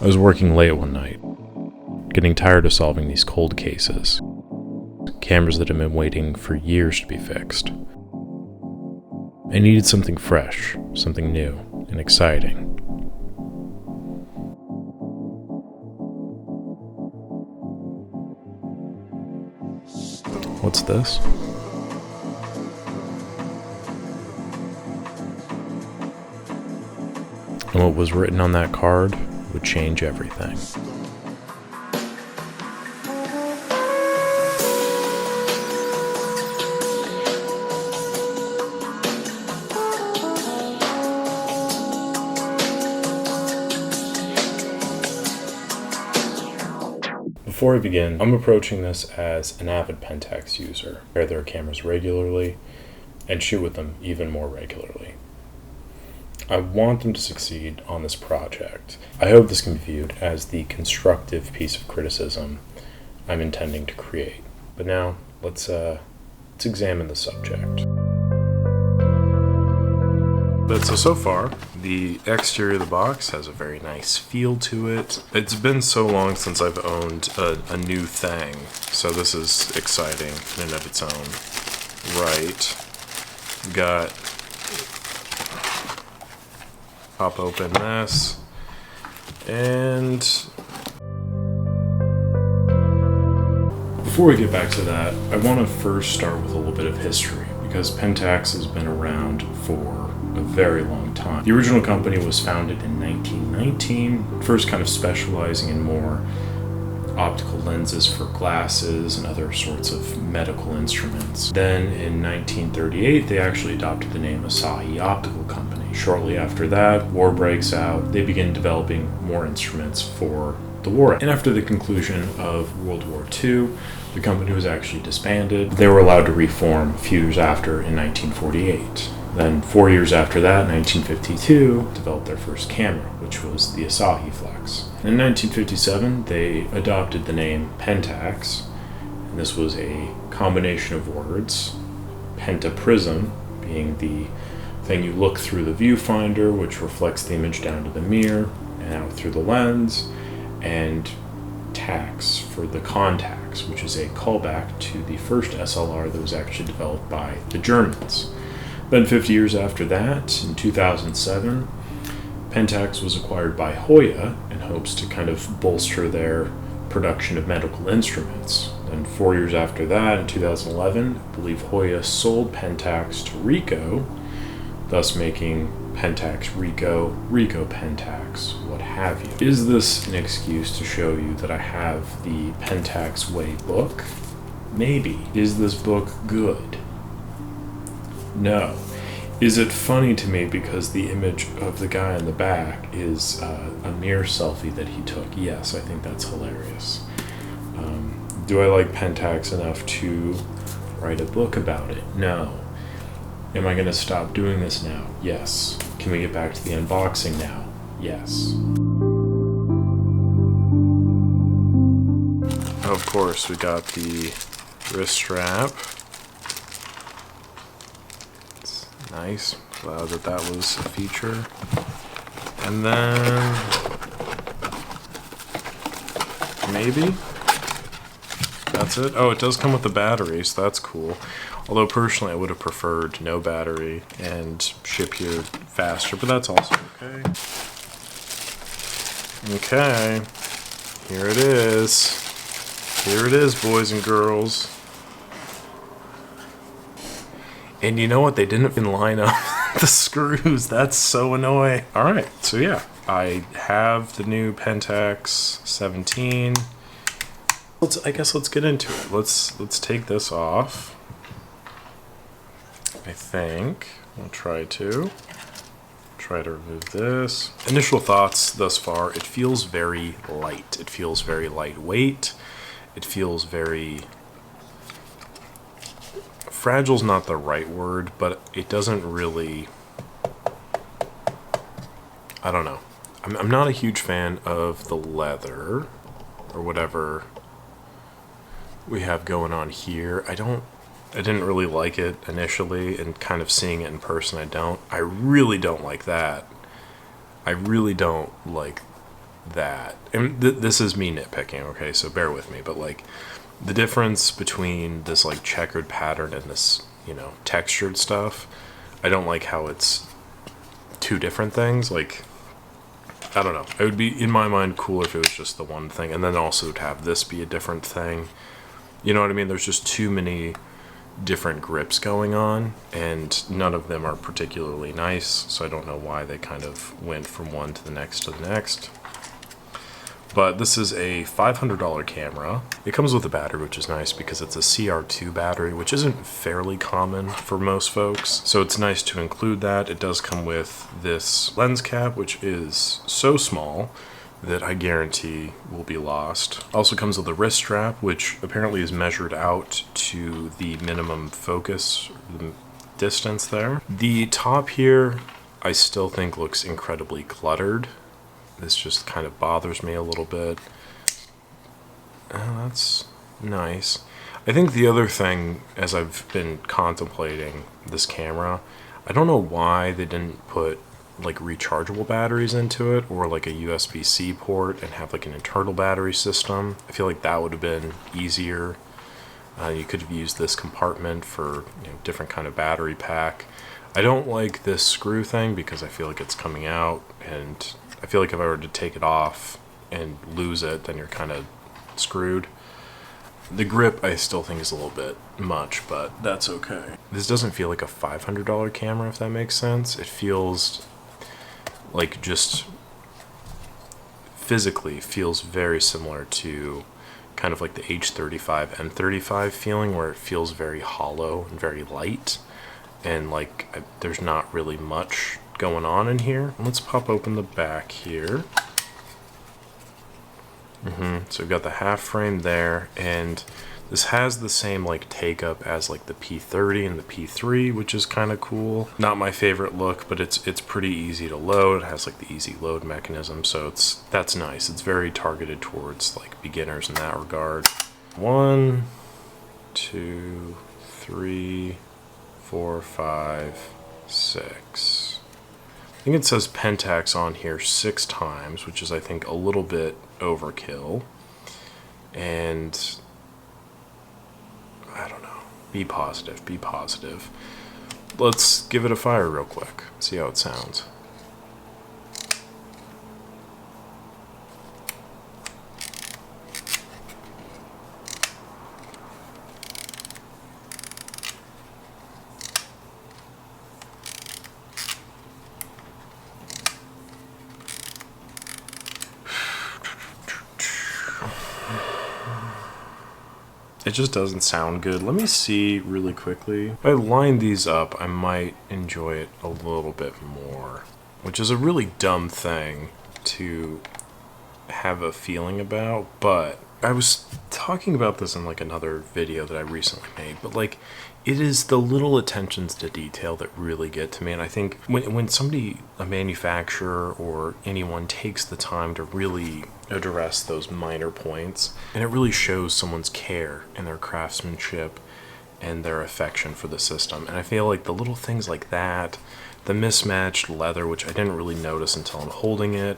I was working late one night, getting tired of solving these cold cases, cameras that had been waiting for years to be fixed. I needed something fresh, something new and exciting. What's this? And what was written on that card would change everything. Before I begin, I'm approaching this as an avid Pentax user. I repair their cameras regularly and shoot with them even more regularly. I want them to succeed on this project. I hope this can be viewed as the constructive piece of criticism I'm intending to create. But now, let's examine the subject. So far, the exterior of the box has a very nice feel to it. It's been so long since I've owned a new thing, so this is exciting in and of its own right. We've got... Pop open this, and before we get back to that, I want to first start with a little bit of history, because Pentax has been around for a very long time. The original company was founded in 1919, first kind of specializing in more optical lenses for glasses and other sorts of medical instruments. Then in 1938, they actually adopted the name Asahi Optical Company. Shortly after that, war breaks out. They begin developing more instruments for the war. And after the conclusion of World War II, the company was actually disbanded. They were allowed to reform a few years after in 1948. Then 4 years after that, 1952, developed their first camera, which was the Asahi Flex. In 1957, they adopted the name Pentax, and this was a combination of words, pentaprism being the thing you look through the viewfinder, which reflects the image down to the mirror and out through the lens, and tax for the Contax, which is a callback to the first SLR that was actually developed by the Germans. Then 50 years after that, in 2007, Pentax was acquired by Hoya in hopes to kind of bolster their production of medical instruments. Then 4 years after that, in 2011, I believe Hoya sold Pentax to Ricoh, thus making Pentax Ricoh, Ricoh Pentax, what have you. Is this an excuse to show you that I have the Pentax Way book? Maybe. Is this book good? No. Is it funny to me because the image of the guy in the back is a mirror selfie that he took? Yes, I think that's hilarious. Do I like Pentax enough to write a book about it? No. Am I going to stop doing this now? Yes. Can we get back to the unboxing now? Yes. Of course, we got the wrist strap. It's nice. Glad that was a feature. And then maybe that's it. Oh, it does come with the battery, so that's cool. Although personally I would have preferred no battery and ship here faster, but that's also okay. Okay, here it is. Here it is, boys and girls. And you know what? They didn't even line up the screws. That's so annoying. Alright, so yeah, I have the new Pentax 17. I guess let's get into it. Let's take this off. I think I'll try to remove this. Initial thoughts thus far, it feels very light. It feels very lightweight. It feels very... Fragile's not the right word, but it doesn't really... I don't know. I'm not a huge fan of the leather or whatever we have going on here. I didn't really like it initially, and kind of seeing it in person, I really don't like that. I really don't like that, and this is me nitpicking, okay, so bear with me, but like the difference between this like checkered pattern and this, you know, textured stuff, I don't like how it's two different things. Like, I don't know, it would be, in my mind, cooler if it was just the one thing, and then also to have this be a different thing. You know what I mean? There's just too many different grips going on, and none of them are particularly nice, so I don't know why they kind of went from one to the next to the next. But this is a $500 camera. It comes with a battery, which is nice because it's a CR2 battery, which isn't fairly common for most folks. So it's nice to include that. It does come with this lens cap, which is so small that I guarantee will be lost. Also comes with a wrist strap, which apparently is measured out to the minimum focus distance there. The top here, I still think looks incredibly cluttered. This just kind of bothers me a little bit. That's nice. I think the other thing, as I've been contemplating this camera, I don't know why they didn't put like rechargeable batteries into it, or like a USB-C port and have like an internal battery system. I feel like that would have been easier. You could have used this compartment for, you know, different kind of battery pack. I don't like this screw thing because I feel like it's coming out, and I feel like if I were to take it off and lose it, then you're kind of screwed. The grip I still think is a little bit much, but that's okay. This doesn't feel like a $500 camera, if that makes sense. It feels like, just physically feels very similar to kind of like the H35 M35 feeling, where it feels very hollow and very light, and like there's not really much going on in here. Let's pop open the back here. So we've got the half frame there, and this has the same like take up as like the P30 and the P3, which is kind of cool. Not my favorite look, but it's pretty easy to load. It has like the easy load mechanism, so that's nice. It's very targeted towards like beginners in that regard. 1, 2, 3, 4, 5, 6. I think it says Pentax on here 6 times, which is, I think, a little bit overkill. And I don't know. Be positive. Be positive. Let's give it a fire real quick. See how it sounds. It just doesn't sound good. Let me see really quickly. If I line these up, I might enjoy it a little bit more, which is a really dumb thing to have a feeling about, but I was talking about this in like another video that I recently made, but like, it is the little attentions to detail that really get to me. And I think when somebody, a manufacturer or anyone, takes the time to really address those minor points, and it really shows someone's care and their craftsmanship and their affection for the system. And I feel like the little things like that, the mismatched leather, which I didn't really notice until I'm holding it,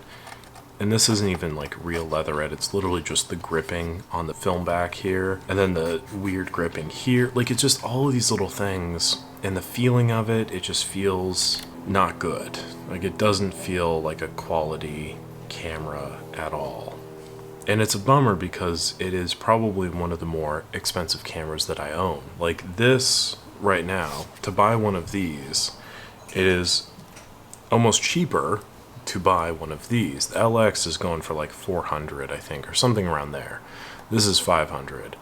and this isn't even like real leatherette, it's literally just the gripping on the film back here, and then the weird gripping here. Like, it's just all of these little things, and the feeling of it, it just feels not good. Like, it doesn't feel like a quality camera at all. And it's a bummer because it is probably one of the more expensive cameras that I own. Like this right now, to buy one of these, it is almost cheaper to buy one of these. The LX is going for like 400, I think, or something around there. This is 500.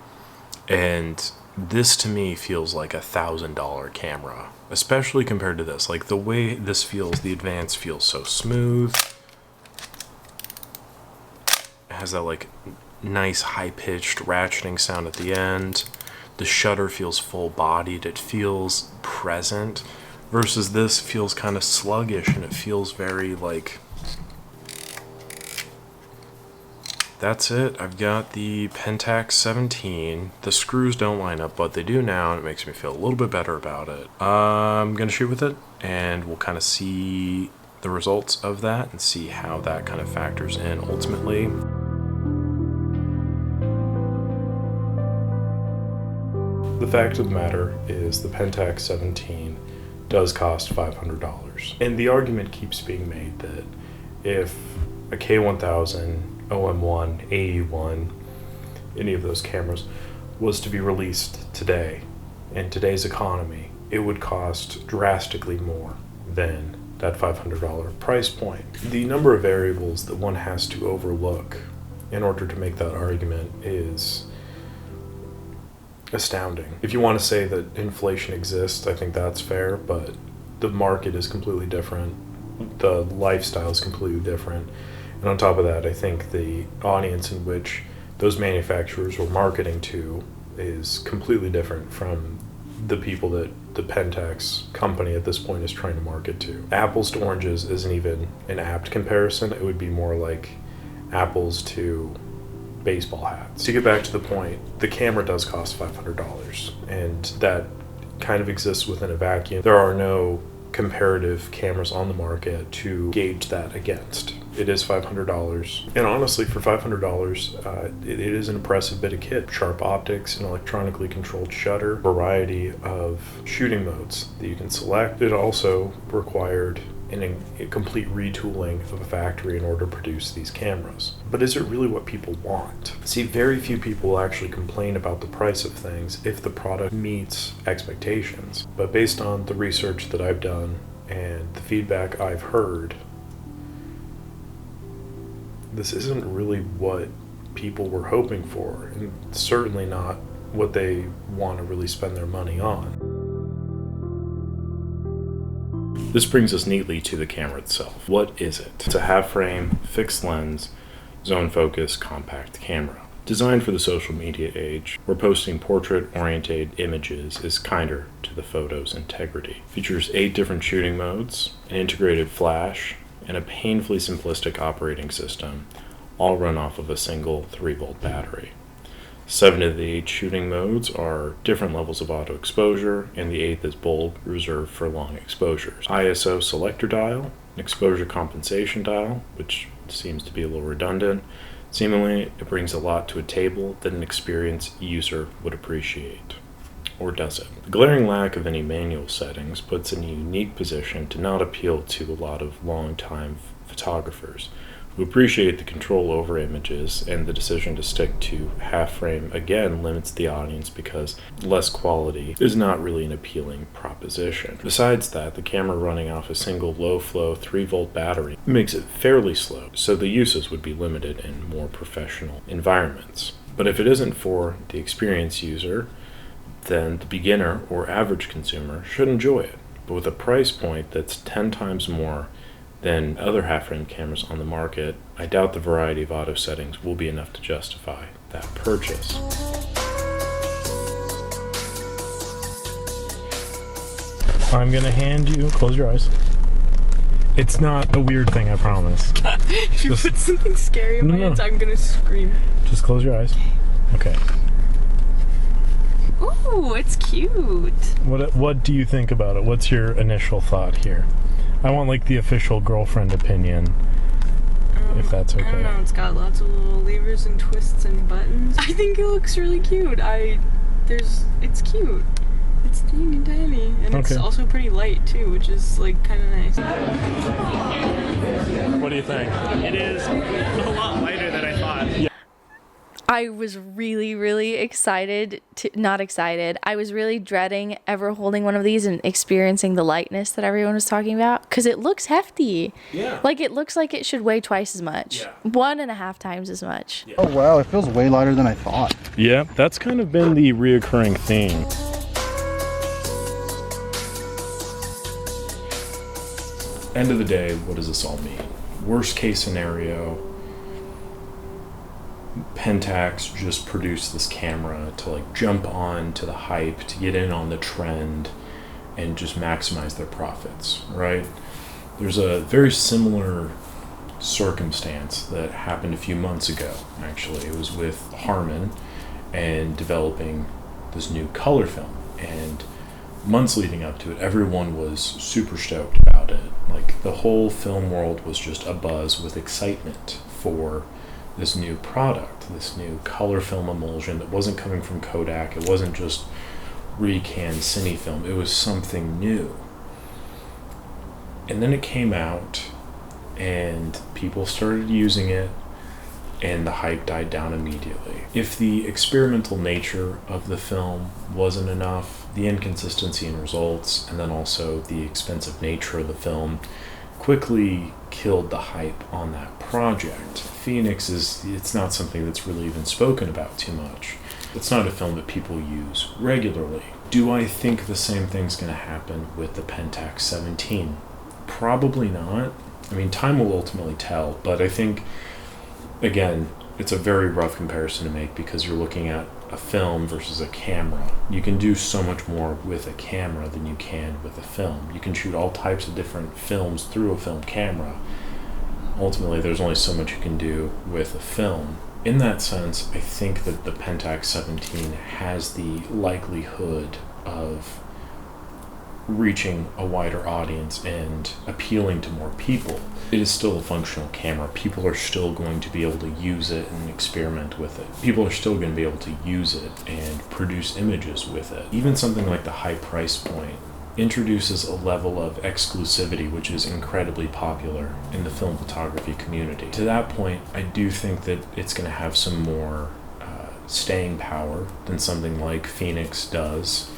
And this to me feels like $1,000 camera, especially compared to this. Like, the way this feels, the Advance feels so smooth. It has that like nice high-pitched ratcheting sound at the end. The shutter feels full-bodied. It feels present. Versus this feels kind of sluggish, and it feels very like... That's it. I've got the Pentax 17. The screws don't line up, but they do now, and it makes me feel a little bit better about it. I'm gonna shoot with it, and we'll kind of see the results of that and see how that kind of factors in ultimately. The fact of the matter is the Pentax 17 does cost $500. And the argument keeps being made that if a K1000, OM1, AE1, any of those cameras was to be released today, in today's economy, it would cost drastically more than that $500 price point. The number of variables that one has to overlook in order to make that argument is astounding. If you want to say that inflation exists, I think that's fair, but the market is completely different. The lifestyle is completely different. And on top of that, I think the audience in which those manufacturers were marketing to is completely different from the people that the Pentax company at this point is trying to market to. Apples to oranges isn't even an apt comparison. It would be more like apples to baseball hats. To get back to the point, the camera does cost $500, and that kind of exists within a vacuum. There are no comparative cameras on the market to gauge that against. It is $500, and honestly, for $500, it is an impressive bit of kit. Sharp optics, an electronically controlled shutter, variety of shooting modes that you can select. It also required a complete retooling of a factory in order to produce these cameras. But is it really what people want? See, very few people will actually complain about the price of things if the product meets expectations. But based on the research that I've done and the feedback I've heard, this isn't really what people were hoping for, and certainly not what they want to really spend their money on. This brings us neatly to the camera itself. What is it? It's a half-frame, fixed lens, zone focus, compact camera. Designed for the social media age, where posting portrait-oriented images is kinder to the photo's integrity. Features 8 different shooting modes, an integrated flash, and a painfully simplistic operating system, all run off of a single 3-volt battery. 7 of the 8 shooting modes are different levels of auto exposure, and the 8th is bulb, reserved for long exposures. ISO selector dial, an exposure compensation dial, which seems to be a little redundant. Seemingly, it brings a lot to a table that an experienced user would appreciate. Or does it? The glaring lack of any manual settings puts it in a unique position to not appeal to a lot of long-time photographers who appreciate the control over images, and the decision to stick to half-frame again limits the audience because less quality is not really an appealing proposition. Besides that, the camera running off a single low-flow 3-volt battery makes it fairly slow, so the uses would be limited in more professional environments. But if it isn't for the experienced user, then the beginner or average consumer should enjoy it. But with a price point that's 10 times more than other half-frame cameras on the market, I doubt the variety of auto settings will be enough to justify that purchase. I'm gonna hand you, close your eyes. It's not a weird thing, I promise. If you put something scary in my hands, I'm gonna scream. Just close your eyes. Okay. Ooh, it's cute. What do you think about it? What's your initial thought here? I want like the official girlfriend opinion, if that's okay. I don't know, it's got lots of little levers and twists and buttons. I think it looks really cute. It's cute. It's teeny and tiny, and it's also pretty light too, which is like kind of nice. What do you think? It is a lot lighter than I thought. Yeah. I was really, really excited I was really dreading ever holding one of these and experiencing the lightness that everyone was talking about, because it looks hefty. Yeah. Like, it looks like it should weigh twice as much. Yeah. 1.5 times as much. Yeah. Oh wow, it feels way lighter than I thought. Yeah, that's kind of been the reoccurring theme. End of the day, what does this all mean? Worst case scenario, Pentax just produced this camera to like jump on to the hype, to get in on the trend, and just maximize their profits, right? There's a very similar circumstance that happened a few months ago, actually. It was with Harman and developing this new color film. And months leading up to it, everyone was super stoked about it. Like, the whole film world was just abuzz with excitement for this new product, this new color film emulsion that wasn't coming from Kodak. It wasn't just recanned cine film. It was something new. And then it came out, and people started using it, and the hype died down immediately. If the experimental nature of the film wasn't enough, the inconsistency in results, and then also the expensive nature of the film quickly killed the hype on that project. Phoenix it's not something that's really even spoken about too much. It's not a film that people use regularly. Do I think the same thing's going to happen with the Pentax 17? Probably not. I mean, time will ultimately tell, but I think, again, it's a very rough comparison to make because you're looking at a film versus a camera. You can do so much more with a camera than you can with a film. You can shoot all types of different films through a film camera. Ultimately, there's only so much you can do with a film. In that sense, I think that the Pentax 17 has the likelihood of reaching a wider audience and appealing to more people. It is still a functional camera. People are still going to be able to use it and experiment with it. People are still going to be able to use it and produce images with it. Even something like the high price point introduces a level of exclusivity which is incredibly popular in the film photography community. To that point, I do think that it's going to have some more staying power than something like Phoenix does.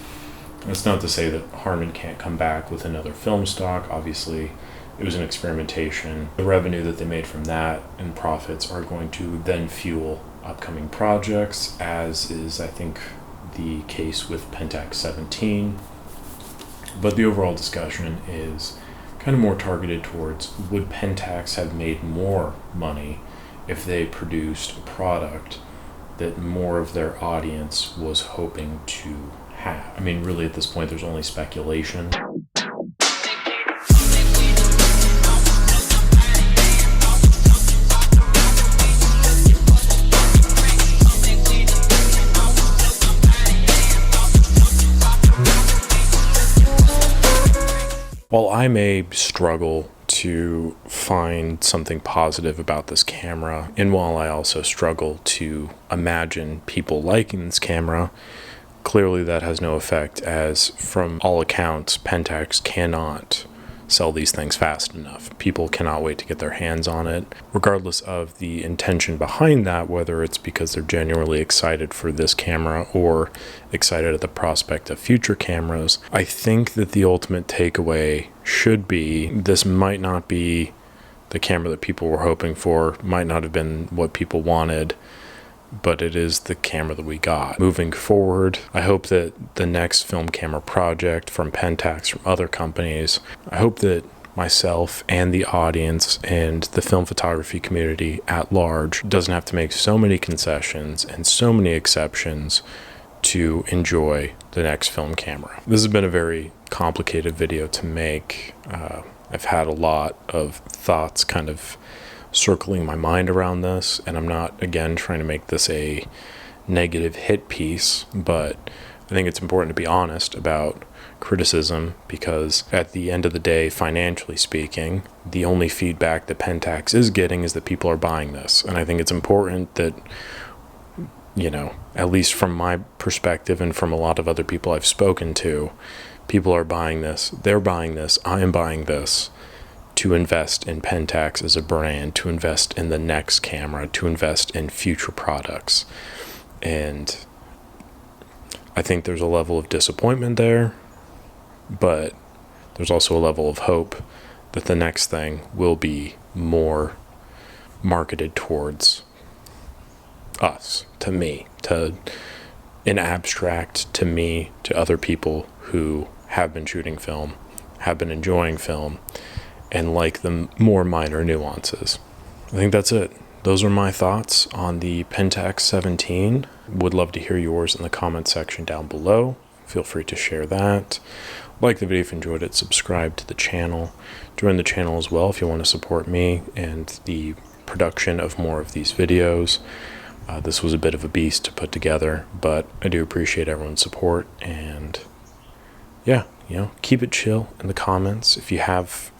That's not to say that Harman can't come back with another film stock. Obviously, it was an experimentation. The revenue that they made from that and profits are going to then fuel upcoming projects, as is, I think, the case with Pentax 17. But the overall discussion is kind of more targeted towards, would Pentax have made more money if they produced a product that more of their audience was hoping to have? I mean, really, at this point, there's only speculation. While I may struggle to find something positive about this camera, and while I also struggle to imagine people liking this camera, clearly that has no effect, as from all accounts, Pentax cannot sell these things fast enough. People cannot wait to get their hands on it, regardless of the intention behind that, whether it's because they're genuinely excited for this camera or excited at the prospect of future cameras. I think that the ultimate takeaway should be, this might not be the camera that people were hoping for, might not have been what people wanted, but it is the camera that we got. Moving forward, I hope that the next film camera project from Pentax, from other companies, I hope that myself and the audience and the film photography community at large doesn't have to make so many concessions and so many exceptions to enjoy the next film camera. This has been a very complicated video to make. I've had a lot of thoughts kind of circling my mind around this, and I'm not, again, trying to make this a negative hit piece, but I think it's important to be honest about criticism, because at the end of the day, financially speaking, the only feedback that Pentax is getting is that people are buying this. And I think it's important that, at least from my perspective and from a lot of other people I've spoken to, people are buying this, they're buying this, I am buying this, to invest in Pentax as a brand, to invest in the next camera, to invest in future products. And I think there's a level of disappointment there, but there's also a level of hope that the next thing will be more marketed towards us, to me, to in abstract, to me, to other people who have been shooting film, have been enjoying film, and like the more minor nuances. I think that's it. Those are my thoughts on the Pentax 17. Would love to hear yours in the comment section down below. Feel free to share that. Like the video if you enjoyed it, subscribe to the channel. Join the channel as well if you want to support me and the production of more of these videos. This was a bit of a beast to put together, but I do appreciate everyone's support, and yeah, keep it chill in the comments. If you have,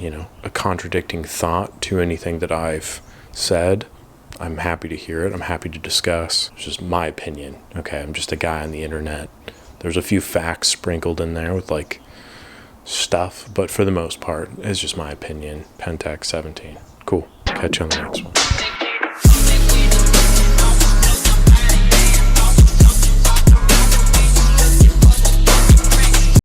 a contradicting thought to anything that I've said, I'm happy to hear it. I'm happy to discuss. It's just my opinion. Okay, I'm just a guy on the internet. There's a few facts sprinkled in there with like stuff, but for the most part, it's just my opinion. Pentax 17. Cool. Catch you on the next one.